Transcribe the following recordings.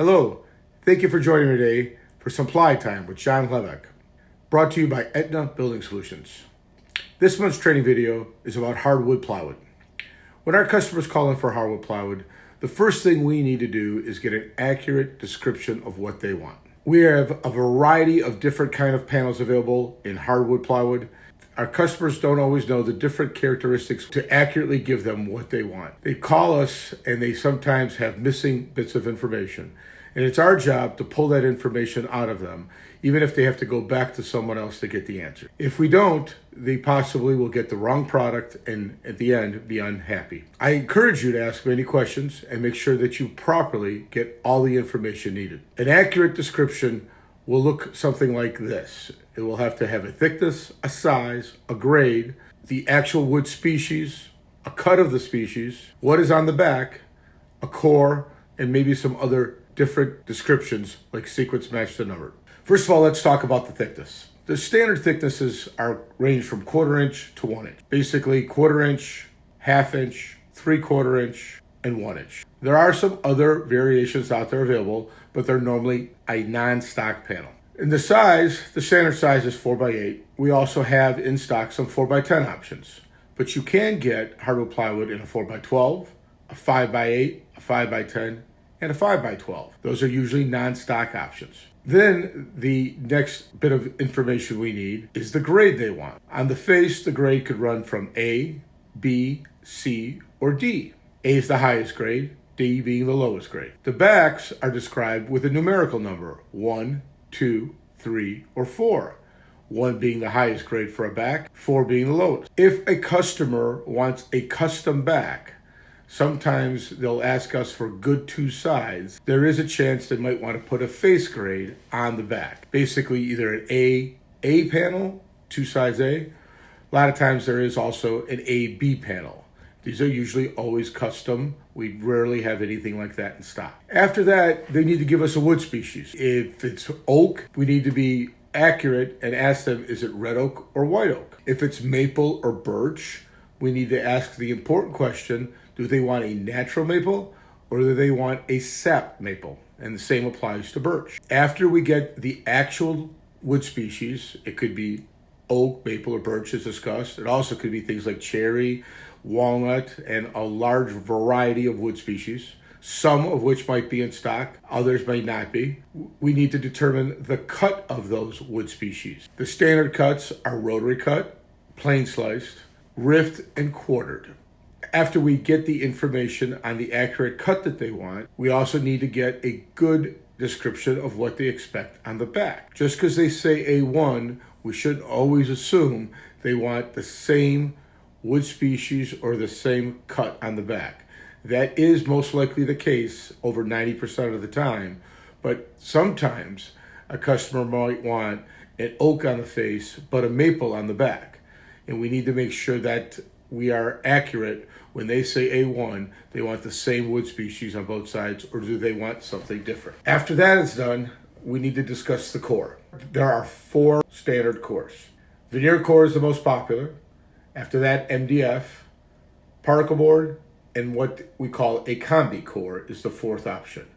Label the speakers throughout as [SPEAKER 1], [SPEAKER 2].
[SPEAKER 1] Hello, thank you for joining me today for some PlyTime with Chlebek, brought to you by Aetna Building Solutions. This month's training video is about hardwood plywood. When our customers call in for hardwood plywood, the first thing we need to do is get an accurate description of what they want. We have a variety of different kind of panels available in hardwood plywood. Our customers don't always know the different characteristics to accurately give them what they want. They call us and they sometimes have missing bits of information. And it's our job to pull that information out of them, even if they have to go back to someone else to get the answer. If we don't, they possibly will get the wrong product and at the end be unhappy. I encourage you to ask me any questions and make sure that you properly get all the information needed. An accurate description will look something like this. It will have to have a thickness, a size, a grade, the actual wood species, a cut of the species, what is on the back, a core, and maybe some other different descriptions like sequence matched and numbered. First of all, let's talk about the thickness. The standard thicknesses are range from 1/4 inch to 1 inch. Basically 1/4 inch, 1/2 inch, 3/4 inch, and 1 inch. There are some other variations out there available, but they're normally a non-stock panel. In the size, the standard size is 4x8. We also have in stock some 4x10 options, but you can get hardwood plywood in a 4x12, a 5x8, a 5x10, and a 5x12. Those are usually non-stock options. Then the next bit of information we need is the grade they want. On the face, the grade could run from A, B, C, or D. A is the highest grade, D being the lowest grade. The backs are described with a numerical number, 1, 2, 3, or 4. 1 being the highest grade for a back, 4 being the lowest. If a customer wants a custom back, sometimes they'll ask us for good 2 sides. There is a chance they might want to put a face grade on the back. Basically either an A panel, 2 sides A. A lot of times there is also an AB panel. These are usually always custom. We rarely have anything like that in stock. After that, they need to give us a wood species. If it's oak, we need to be accurate and ask them, is it red oak or white oak? If it's maple or birch, we need to ask the important question, do they want a natural maple or do they want a sap maple? And the same applies to birch. After we get the actual wood species, it could be oak, maple, or birch as discussed. It also could be things like cherry, walnut, and a large variety of wood species, some of which might be in stock, others may not be. We need to determine the cut of those wood species. The standard cuts are rotary cut, plain sliced, rift, and quartered. After we get the information on the accurate cut that they want, we also need to get a good description of what they expect on the back. Just because they say A1, we shouldn't always assume they want the same wood species or the same cut on the back. That is most likely the case over 90% of the time, but sometimes a customer might want an oak on the face but a maple on the back. And we need to make sure that we are accurate. When they say A1, they want the same wood species on both sides, or do they want something different? After that is done, we need to discuss the core. There are 4 standard cores. Veneer core is the most popular. After that, MDF, particle board, and what we call a combi core is the 4th option.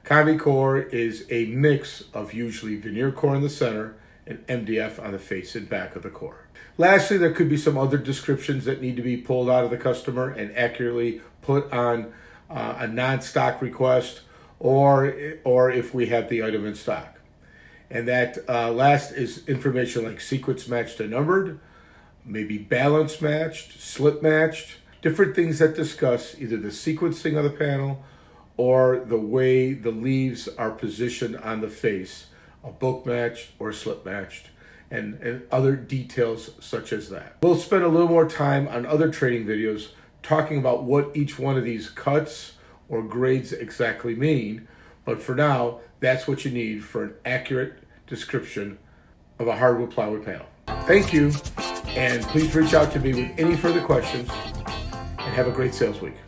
[SPEAKER 1] Combi core is a mix of usually veneer core in the center and MDF on the face and back of the core. Lastly, there could be some other descriptions that need to be pulled out of the customer and accurately put on a non-stock request or if we have the item in stock. And that last is information like sequence matched and numbered, maybe balance matched, slip matched, different things that discuss either the sequencing of the panel or the way the leaves are positioned on the face, a book matched or slip matched, and other details such as that. We'll spend a little more time on other training videos talking about what each one of these cuts or grades exactly mean, but for now, that's what you need for an accurate description of a hardwood plywood panel. Thank you, and please reach out to me with any further questions, and have a great sales week.